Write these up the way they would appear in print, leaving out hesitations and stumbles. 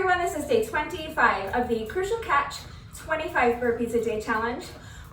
everyone, this is day 25 of the Crucial Catch 25 Burpees a Day Challenge.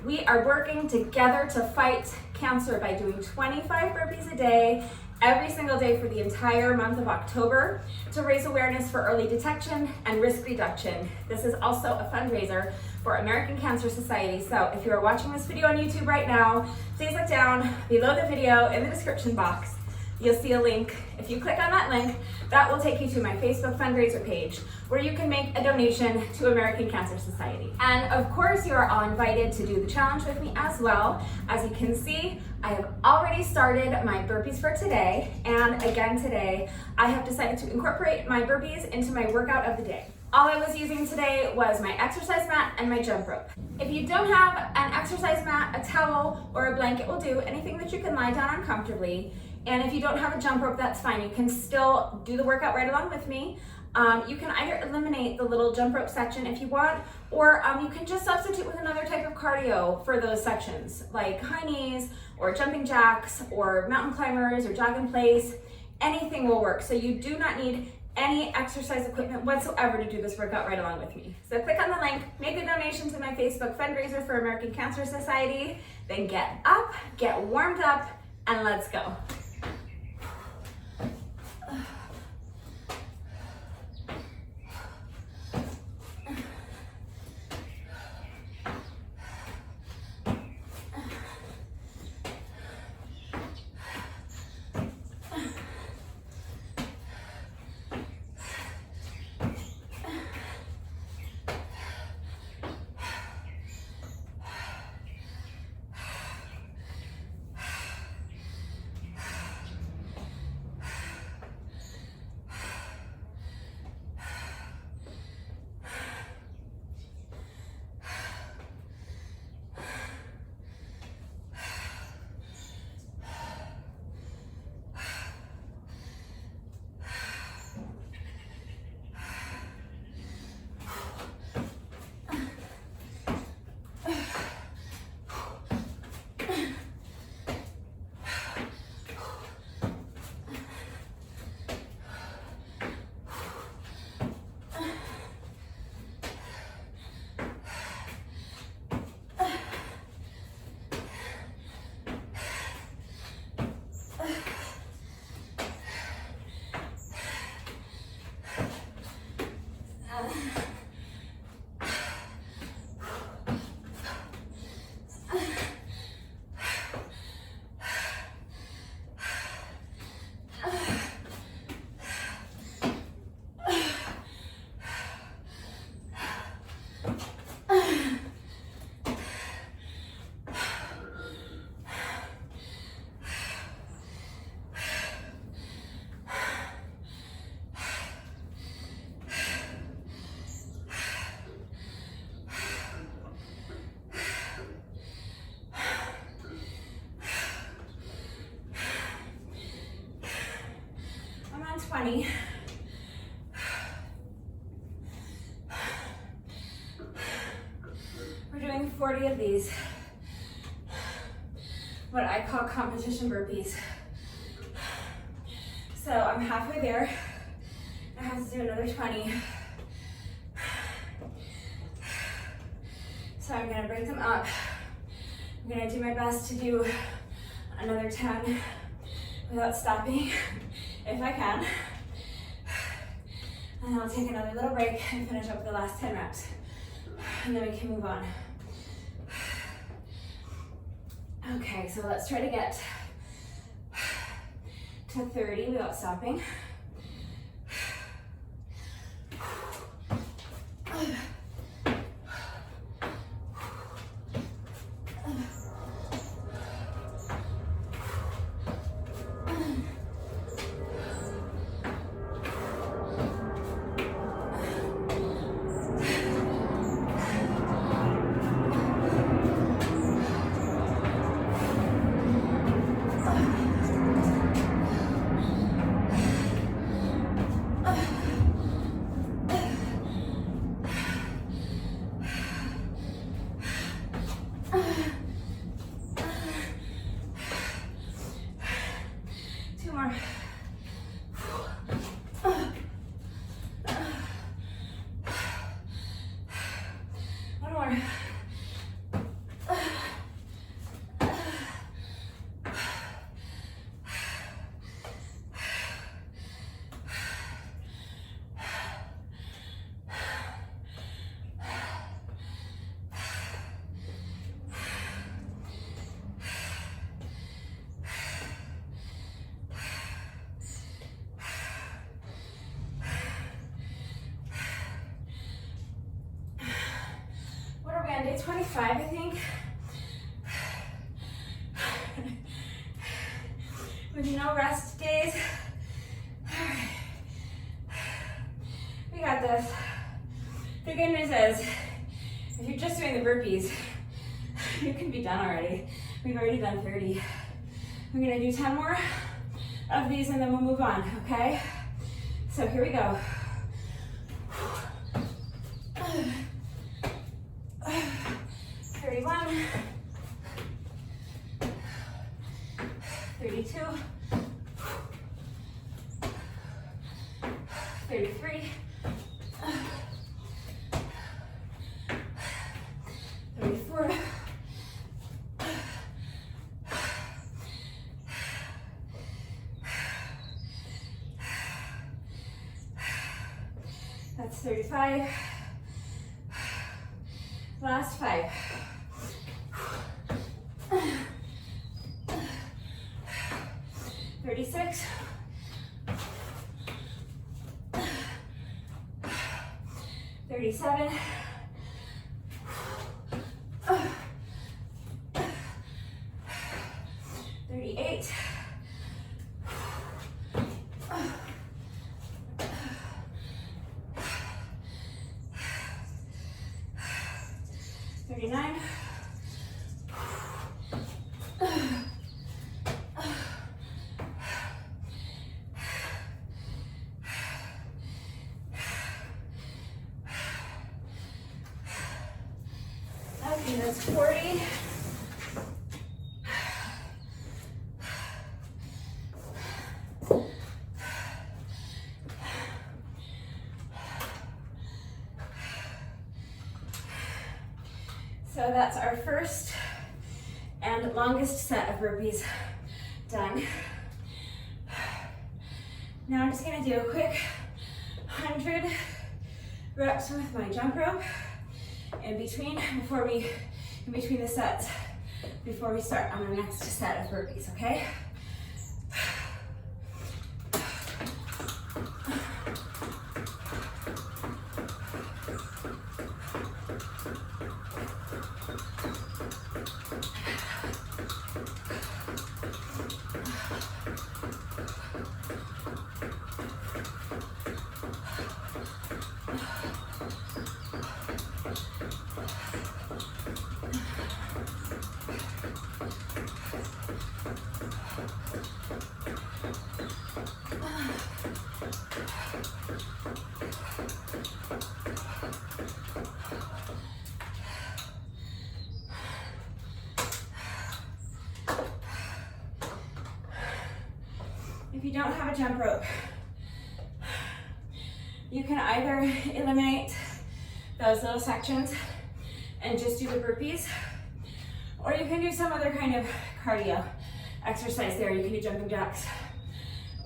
We are working together to fight cancer by doing 25 burpees a day every single day for the entire month of October to raise awareness for early detection and risk reduction. This is also a fundraiser for American Cancer Society. So if you are watching this video on YouTube right now, please look down below the video in the description box. You'll see a link. If you click on that link, that will take you to my Facebook fundraiser page where you can make a donation to American Cancer Society. And of course, you are all invited to do the challenge with me as well. As you can see, I have already started my burpees for today. And again today, I have decided to incorporate my burpees into my workout of the day. All I was using today was my exercise mat and my jump rope. If you don't have an exercise mat, a towel, or a blanket will do, anything that you can lie down on comfortably. And if you don't have a jump rope, that's fine. You can still do the workout right along with me. You can either eliminate the little jump rope section if you want, or you can just substitute with another type of cardio for those sections, like high knees, or jumping jacks, or mountain climbers, or jog in place. Anything will work. So you do not need any exercise equipment whatsoever to do this workout right along with me. So click on the link, make a donation to my Facebook fundraiser for American Cancer Society, then get up, get warmed up, and let's go. I'm on 20. We're doing 40 of these, what I call competition burpees. So I'm halfway there. I have to do another 20. So I'm gonna break them up. I'm gonna do my best to do another 10 without stopping, if I can. And then I'll take another little break and finish up the last 10 reps. And then we can move on. Okay, so let's try to get to 30 without stopping. day 25, I think. With no rest days. We got this. The good news is, if you're just doing the burpees, you can be done already. We've already done 30. We're gonna do 10 more of these and then we'll move on, okay? So here we go. 31, 32, 33, 34, 35. Last 5. 36. 37. 38. 39. 40. So that's our first and longest set of burpees done. Now I'm just gonna do a quick 100 reps with my jump rope in between the sets before we start on the next set of burpees, okay? If you don't have a jump rope, you can either eliminate those little sections and just do the burpees, or you can do some other kind of cardio exercise there. You can do jumping jacks,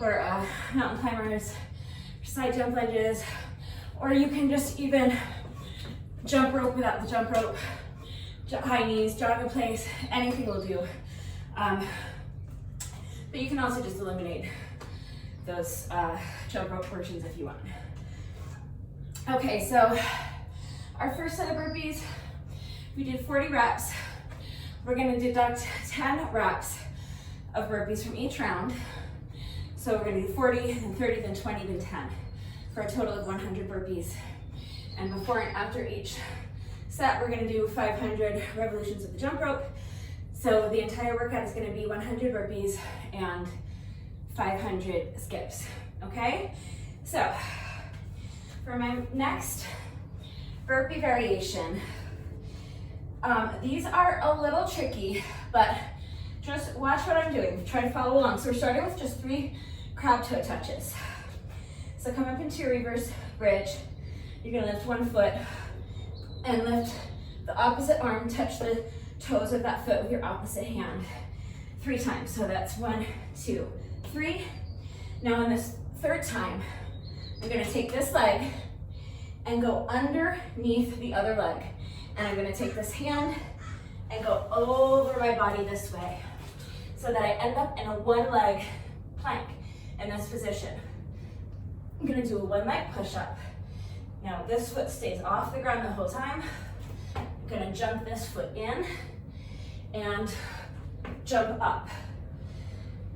or mountain climbers, side jump lunges, or you can just even jump rope without the jump rope, high knees, jog in place, anything will do. But you can also just eliminate those jump rope portions if you want. Okay, so our first set of burpees, we did 40 reps. We're gonna deduct 10 reps of burpees from each round. So we're gonna do 40, then 30, then 20, then 10, for a total of 100 burpees. And before and after each set, we're gonna do 500 revolutions of the jump rope. So the entire workout is gonna be 100 burpees and 500 skips, okay? So for my next burpee variation, these are a little tricky, but just watch what I'm doing. Try to follow along. So we're starting with just 3 crab toe touches. So come up into your reverse bridge. You're gonna lift one foot and lift the opposite arm, touch the toes of that foot with your opposite hand 3 times. So that's 1, 2, 3. Now on this third time, I'm gonna take this leg and go underneath the other leg. And I'm gonna take this hand and go over my body this way so that I end up in a 1-leg plank in this position. I'm gonna do a 1-leg push-up. Now this foot stays off the ground the whole time. Gonna jump this foot in and jump up.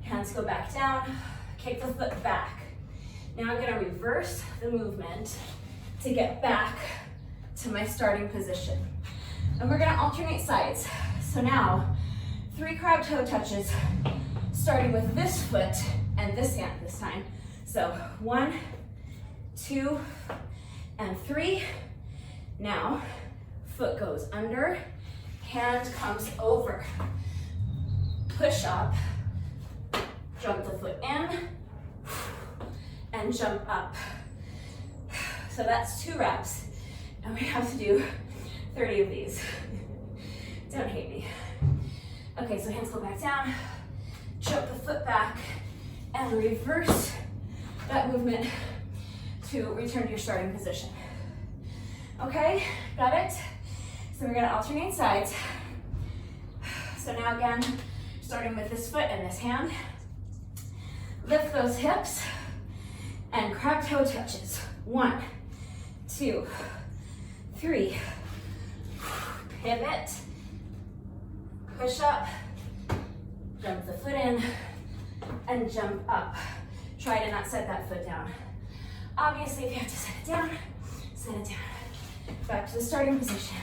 Hands go back down, kick the foot back. Now I'm gonna reverse the movement to get back to my starting position. And we're gonna alternate sides. So now, 3 crab toe touches, starting with this foot and this hand this time. So 1, 2, and 3. Now, foot goes under, hand comes over. Push up, jump the foot in, and jump up. So that's 2 reps, and we have to do 30 of these. Don't hate me. Okay, so hands go back down, jump the foot back, and reverse that movement to return to your starting position. Okay, got it? So we're gonna alternate sides. So now again, starting with this foot and this hand. Lift those hips and crab toe touches. 1, 2, 3. Pivot, push up, jump the foot in, and jump up. Try to not set that foot down. Obviously, if you have to set it down, set it down. Back to the starting position.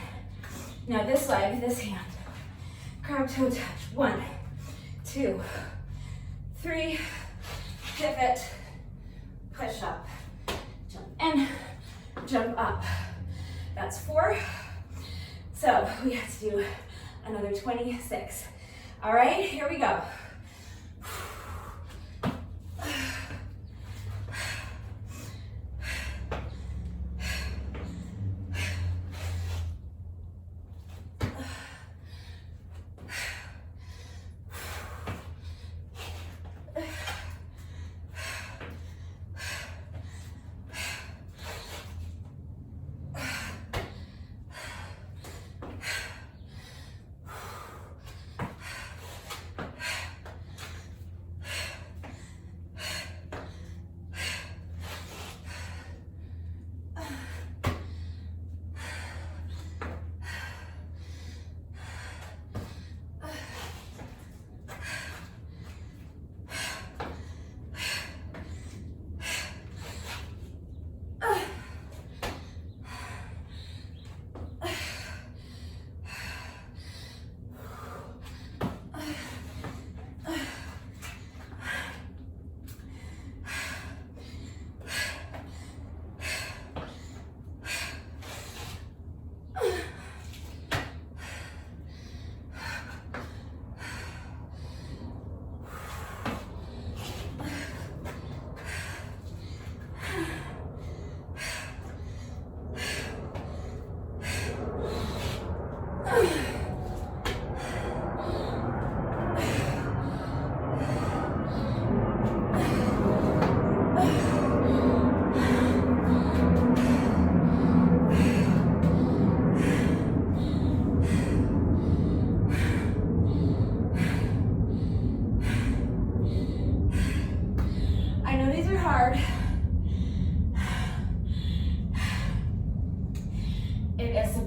Now this leg, this hand. Crab toe touch. 1, 2, 3. Pivot, push up, jump in, jump up. That's 4. So we have to do another 26. All right, here we go.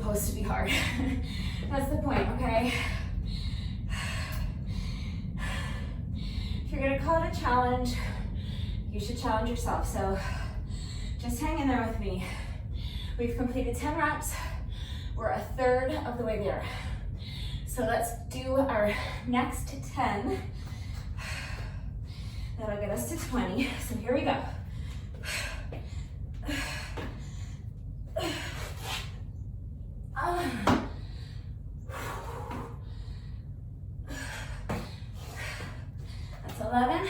To be hard. That's the point, okay? If you're gonna call it a challenge, you should challenge yourself. So just hang in there with me. We've completed 10 reps. We're a third of the way there. So let's do our next 10. That'll get us to 20. So here we go. That's 11.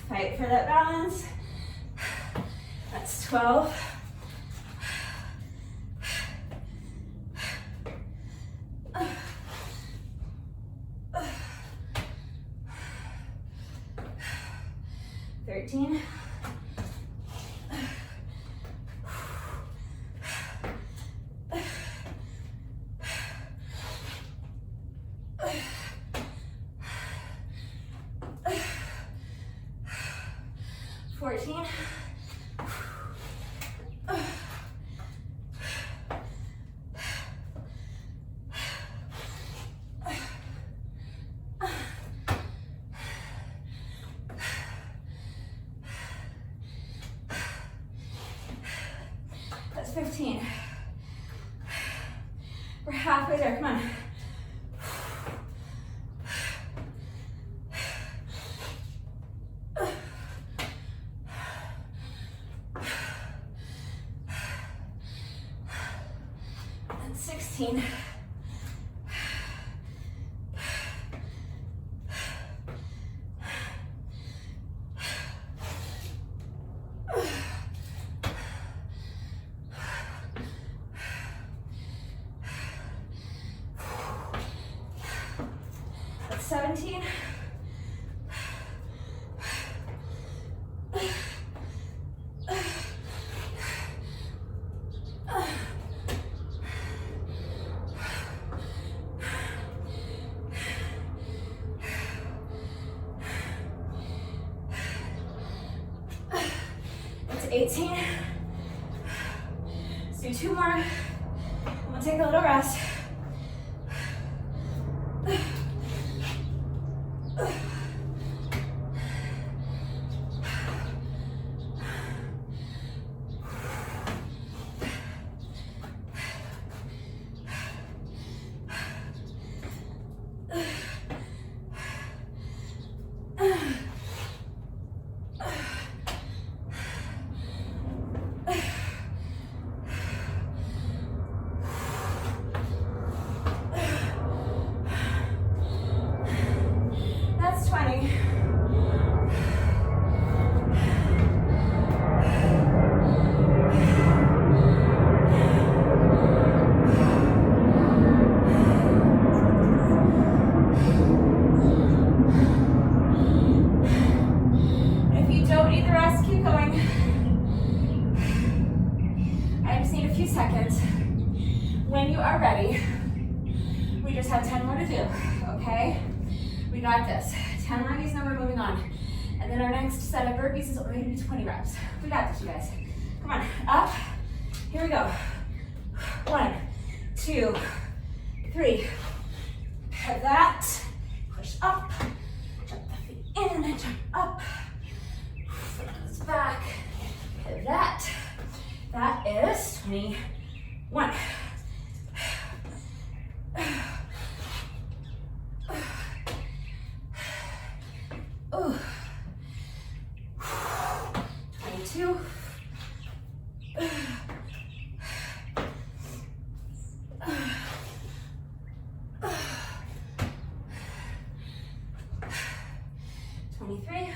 Fight for that balance. That's 12. 15. That's 15. We're halfway there, come on. That's 16. That's 17. That's 18. Let's do 2 more. And we'll take a little rest. That's 20. If you don't need the rest, keep going. I just need a few seconds. When you are ready, we just have 10 more to do, okay? We got this. 10 more of these, then we're moving on. And then our next set of burpees is only gonna be 20 reps. We got this, you guys. Come on, up. Here we go. 1, 2, 3. That. Push up. Jump the feet in, jump up. Foot goes back. That. That is 21. Ooh. 22. 23.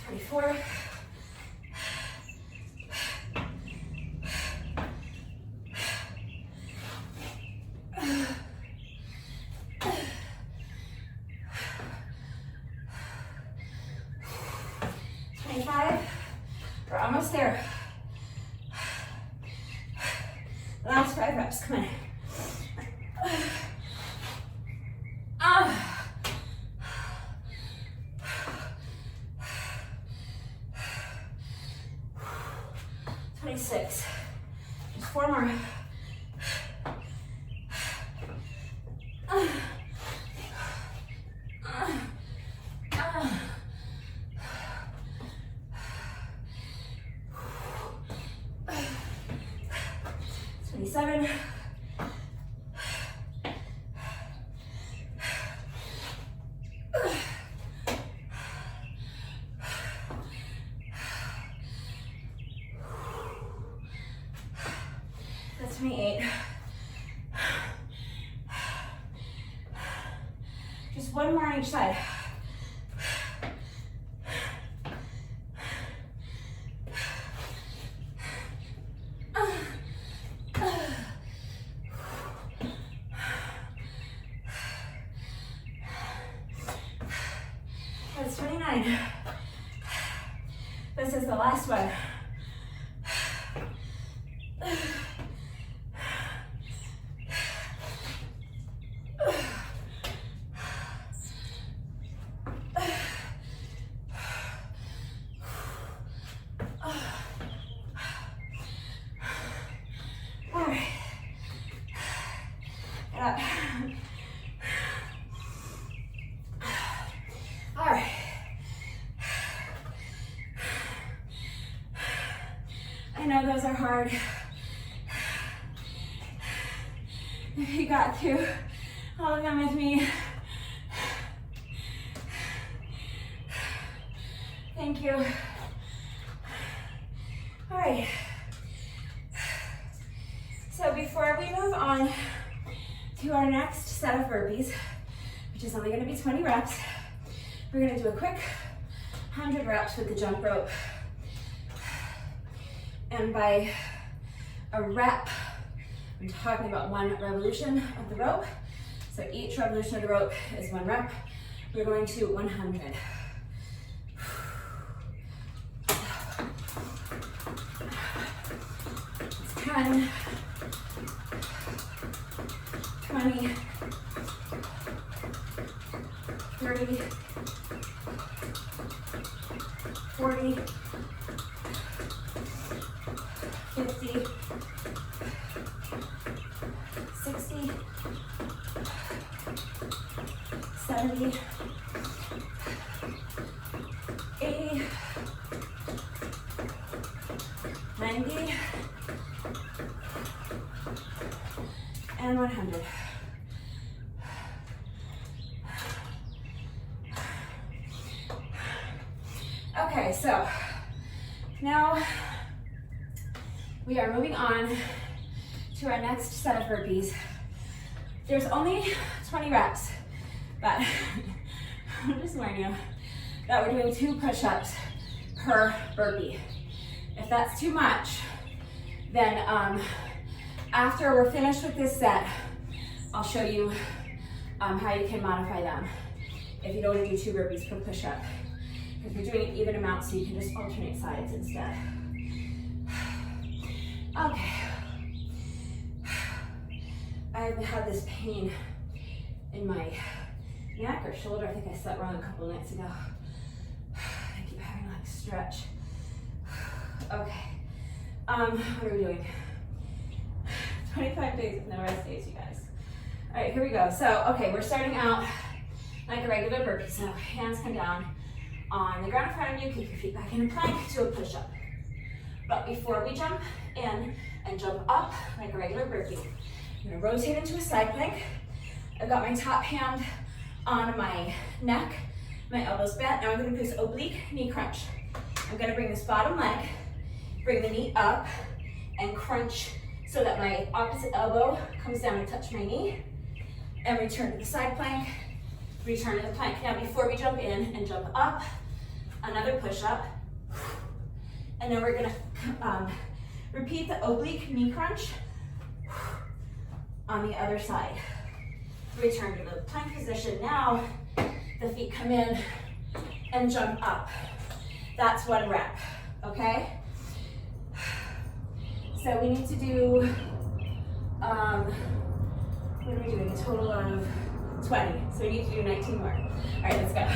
24. 25. We're almost there. Last 5 reps, come on. 26. Just 4 more. 27. 28. Just 1 more on each side. That's 29. the last one. All right. Get up. All right. I know those are hard. If you got through all of them with me, thank you. All right. So before we move on to our next set of burpees, which is only going to be 20 reps, we're going to do a quick 100 reps with the jump rope. And by a rep, I'm talking about one revolution of the rope. So each revolution of the rope is one rep. We're going to 100. 10, 20, 30, 40, 50, 60, 70, 80, 90, and 100. Okay, so now we are moving on to our next set of burpees. There's only 20 reps, but I'm just warning you that we're doing 2 push-ups per burpee. If that's too much, then after we're finished with this set, I'll show you how you can modify them if you don't want to do 2 burpees per push-up. Because we're doing an even amount, so you can just alternate sides instead. Okay. I've had this pain in my neck or shoulder. I think I slept wrong a couple of nights ago. I keep having to like stretch. Okay. What are we doing? 25 days with no rest days, you guys. All right, here we go. So, okay, we're starting out like a regular burpee. So hands come down on the ground in front of you. Kick your feet back in a plank to a push-up. But before we jump in and jump up like a regular burpee, I'm gonna rotate into a side plank. I've got my top hand on my neck, my elbows bent. Now I'm gonna do this oblique knee crunch. I'm gonna bring this bottom leg, bring the knee up, and crunch so that my opposite elbow comes down and touch my knee, and return to the side plank, return to the plank. Now before we jump in and jump up, another push-up, and then we're gonna repeat the oblique knee crunch on the other side. Return to the plank position. Now the feet come in and jump up. That's 1 rep, okay? So we need to do, what are we doing? A total of 20. So we need to do 19 more. All right, let's go.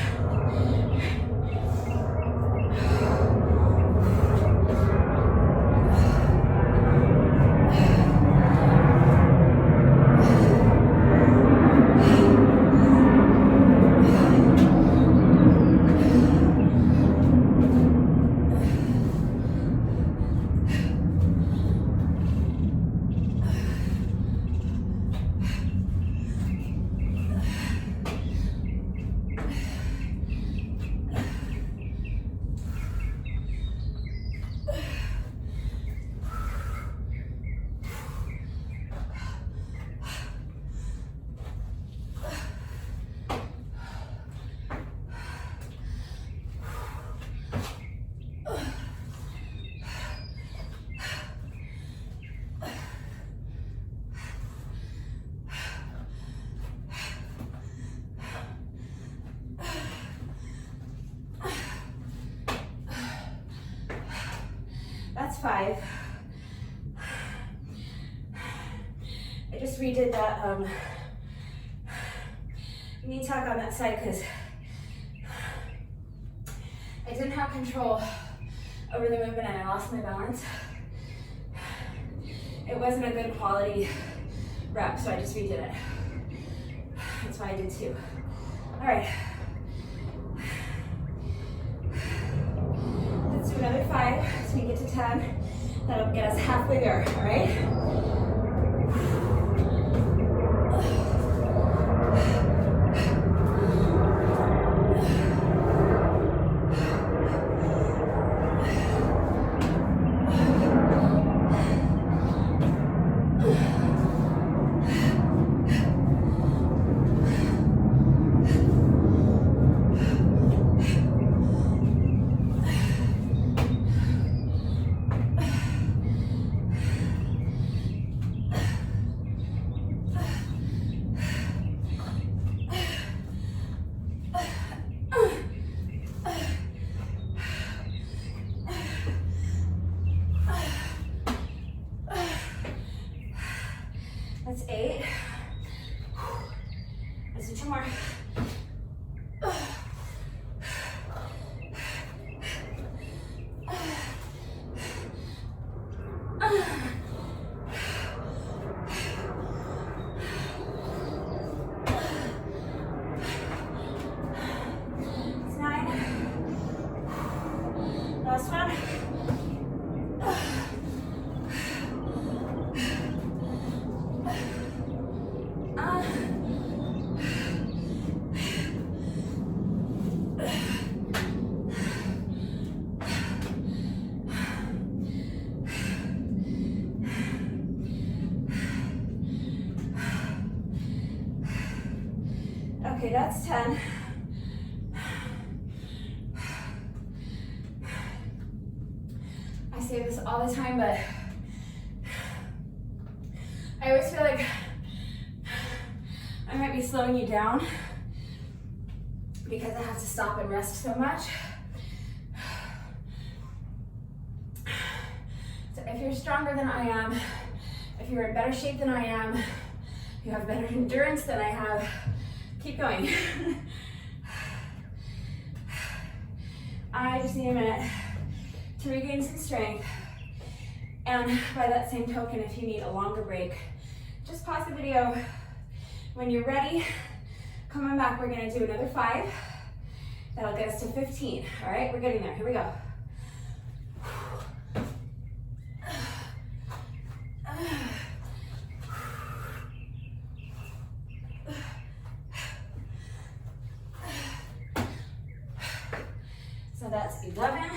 5. I just redid that knee tuck on that side because I didn't have control over the movement and I lost my balance. It wasn't a good quality rep, so I just redid it. That's why I did 2. All right. Let's do another 5 so we get to 10. That'll get us halfway there, all right? That's 8. Let's do 2 more. It's 9. Last one. Okay, that's 10. I say this all the time, but I always feel like I might be slowing you down because I have to stop and rest so much. So if you're stronger than I am, if you're in better shape than I am, you have better endurance than I have, keep going. I just need a minute to regain some strength. And by that same token, if you need a longer break, just pause the video. When you're ready, coming back, we're gonna do another 5. That'll get us to 15. All right, we're getting there. Here we go. So that's 11.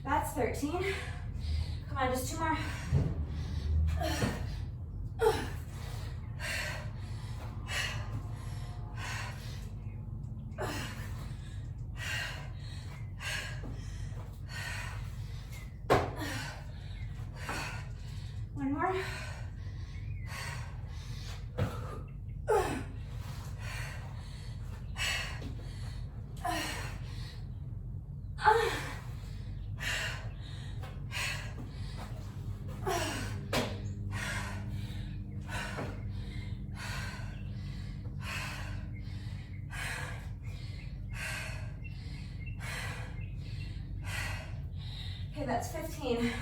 That's 13. Come on, just 2 more. One more. Okay, that's 15.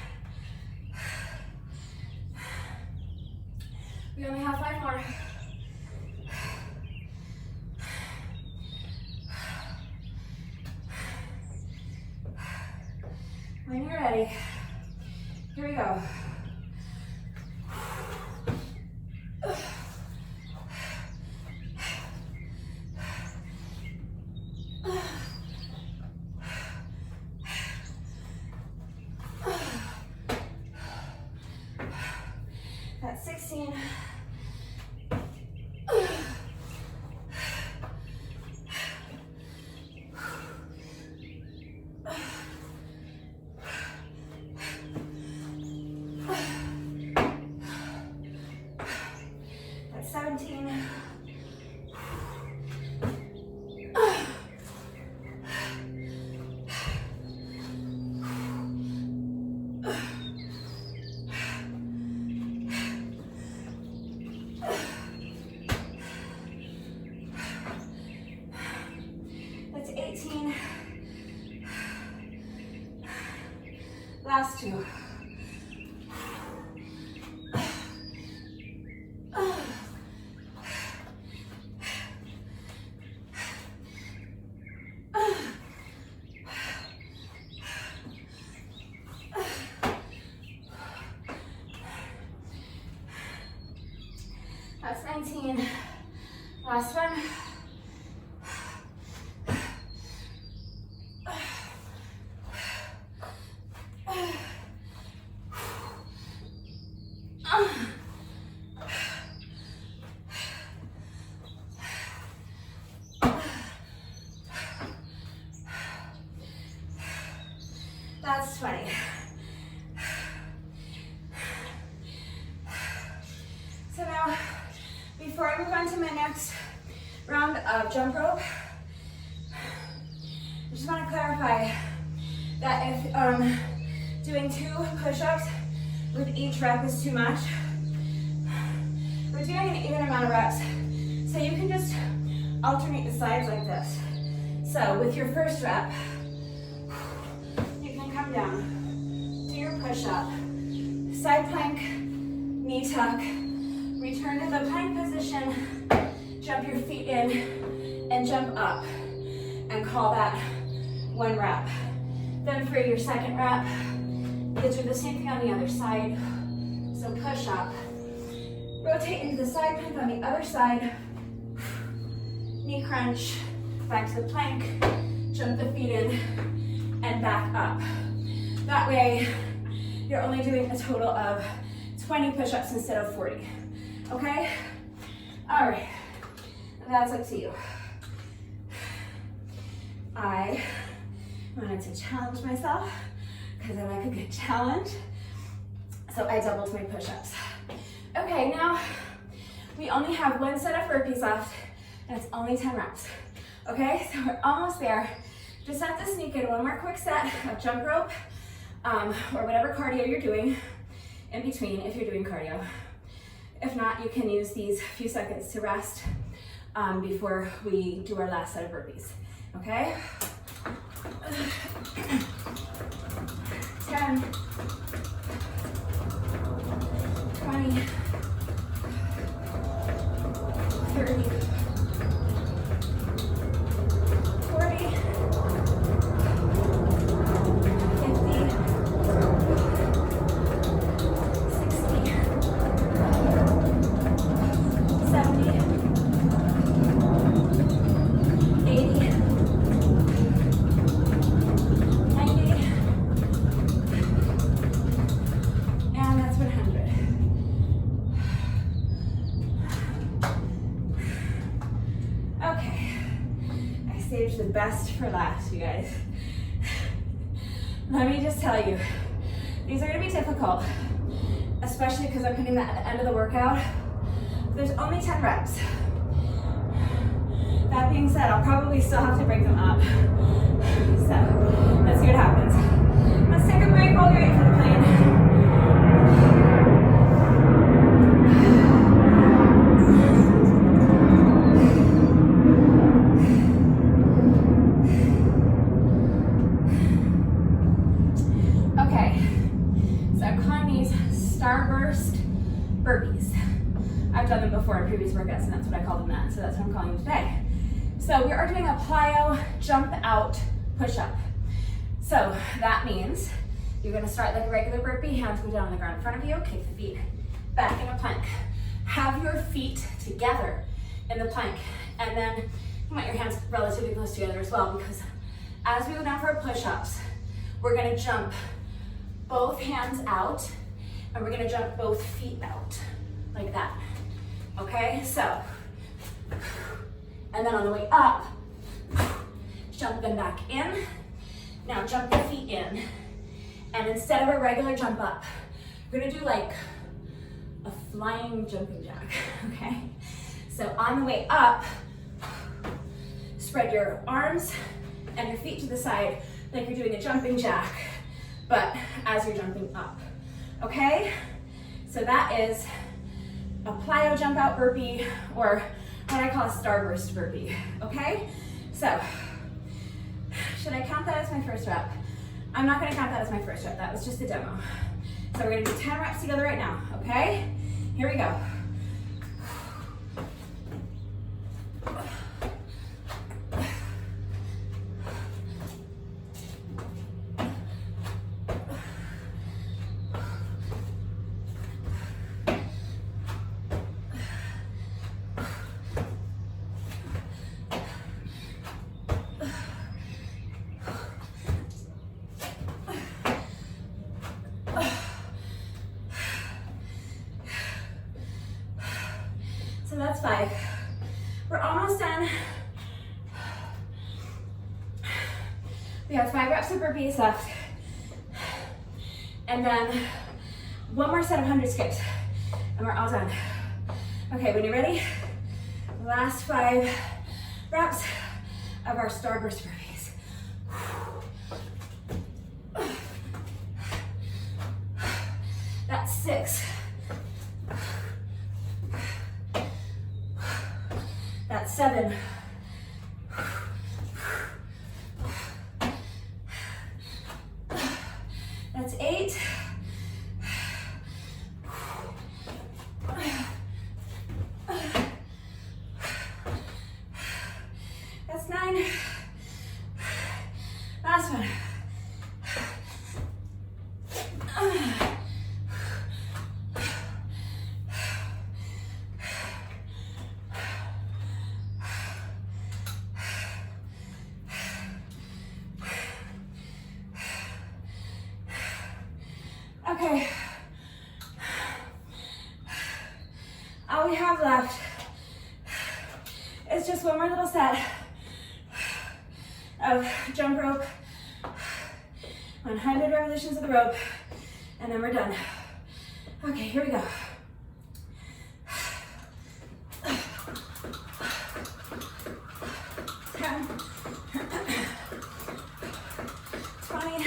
We only have 5 more. When you're ready, here we go. 18. Last 2. That's 19. Last one. That's 20. So now, before I move on to my next round of jump rope, I just want to clarify that if doing 2 push-ups with each rep is too much, we're doing an even amount of reps. So you can just alternate the sides like this. So with your first rep, you can come down, do your push-up, side plank, knee tuck, return to the plank position, jump your feet in, and jump up, and call that 1 rep. Then for your second rep, you do the same thing on the other side. So push up, rotate into the side plank on the other side, knee crunch, back to the plank, jump the feet in, and back up. That way, you're only doing a total of 20 push-ups instead of 40. Okay? All right, that's up to you. I wanted to challenge myself because I like a good challenge. So I doubled my push-ups. Okay, now we only have 1 set of burpees left and it's only 10 reps. Okay, so we're almost there. Just have to sneak in 1 more quick set of jump rope or whatever cardio you're doing in between if you're doing cardio. If not, you can use these few seconds to rest before we do our last set of burpees. Okay? 10, 20, 30, 40, 50, 60, 70, 80, 90, and that's 100. Okay, I saved the best for last, you guys. Let me just tell you, these are gonna be difficult, especially because I'm putting that at the end of the workout. There's only 10 reps. That being said, I'll probably still have to break them up. So, let's see what happens. Let's take a break while we wait for the plane. Okay, so I'm calling these Starburst burpees. I've done them before in previous workouts and that's what I call them that, so that's what I'm calling them today. So we are doing a plyo jump out push-up. So that means you're gonna start like a regular burpee, hands go down on the ground in front of you, kick the feet back in a plank. Have your feet together in the plank, and then you want your hands relatively close together as well, because as we go down for our push-ups, we're gonna jump both hands out, and we're gonna jump both feet out, like that. Okay, so, and then on the way up, jump them back in. Now jump the feet in. And instead of a regular jump up, we're gonna do like a flying jumping jack, okay? So on the way up, spread your arms and your feet to the side like you're doing a jumping jack, but as you're jumping up, okay? So that is a plyo jump out burpee, or what I call a starburst burpee, okay? So should I count that as my first rep? I'm not gonna count that as my first rep. That was just a demo. So we're gonna do 10 reps together right now, okay? Here we go. So that's 5. We're almost done. We have 5 reps of burpees left. And then one more set of 100 skips. And we're all done. Okay, when you're ready, last 5 reps of our Starburst burpees. That's 6. That's 7. That's 8. That's 9. Last one. Okay, all we have left is just one more little set of jump rope, 100 revolutions of the rope, and then we're done. Okay, here we go. 10, 20,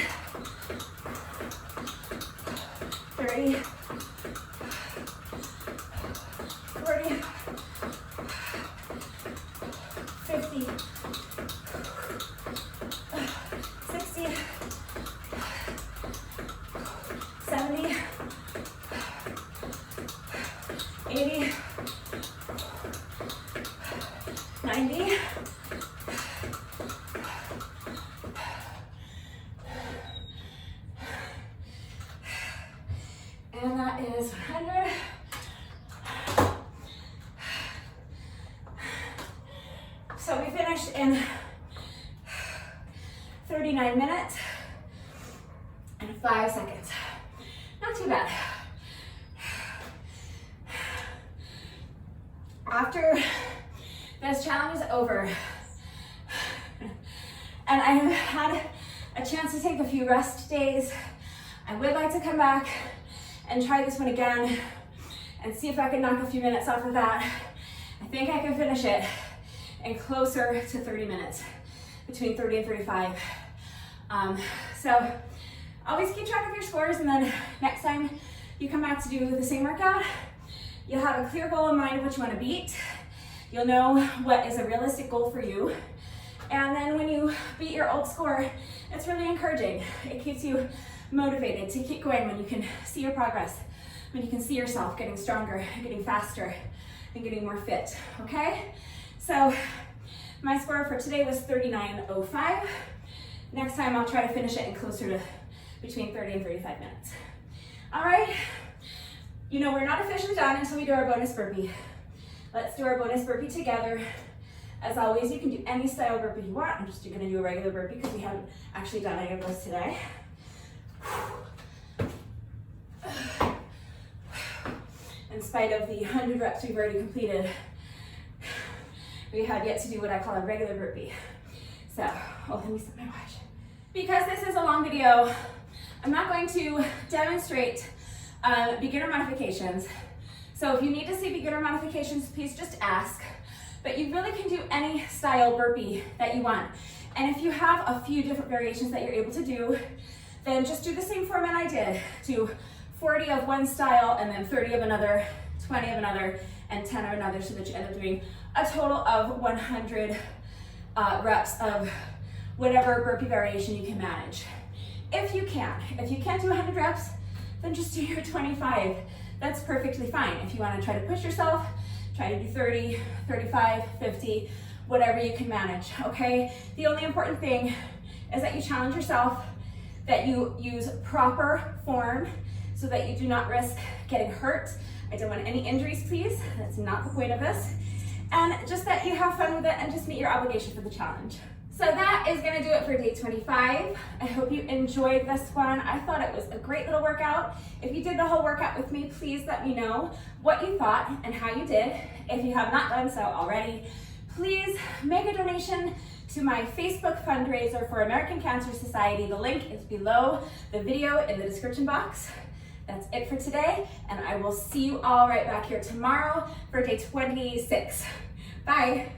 30, 40, 50, 60, 70, 80, 90, and that is 100. So we finished in 39 minutes and 5 seconds. Not too bad. After this challenge is over, and I have had a chance to take a few rest days, I would like to come back and try this one again and see if I can knock a few minutes off of that. I think I can finish it in closer to 30 minutes, between 30 and 35. So always keep track of your scores, and then next time you come back to do the same workout, you'll have a clear goal in mind of what you want to beat. You'll know what is a realistic goal for you. And then when you beat your old score, it's really encouraging. It keeps you motivated to keep going when you can see your progress, when you can see yourself getting stronger, getting faster, and getting more fit, okay? So my score for today was 39.05. Next time I'll try to finish it in closer to between 30 and 35 minutes. All right, you know we're not officially done until we do our bonus burpee. Let's do our bonus burpee together. As always, you can do any style burpee you want. I'm just gonna do a regular burpee because we haven't actually done any of those today. In spite of the 100 reps we've already completed, we have yet to do what I call a regular burpee. So, let me set my watch. Because this is a long video, I'm not going to demonstrate beginner modifications. So if you need to see beginner modifications, please just ask. But you really can do any style burpee that you want. And if you have a few different variations that you're able to do, then just do the same format I did. Do 40 of one style, and then 30 of another, 20 of another, and 10 of another, so that you end up doing a total of 100 reps of whatever burpee variation you can manage. If you can't do 100 reps, then just do your 25. That's perfectly fine. If you want to try to push yourself, try to do 30, 35, 50, whatever you can manage, okay? The only important thing is that you challenge yourself, that you use proper form so that you do not risk getting hurt. I don't want any injuries, please. That's not the point of this. And just that you have fun with it and just meet your obligation for the challenge. So that is gonna do it for day 25. I hope you enjoyed this one. I thought it was a great little workout. If you did the whole workout with me, please let me know what you thought and how you did. If you have not done so already, please make a donation to my Facebook fundraiser for American Cancer Society. The link is below the video in the description box. That's it for today, and I will see you all right back here tomorrow for day 26. Bye.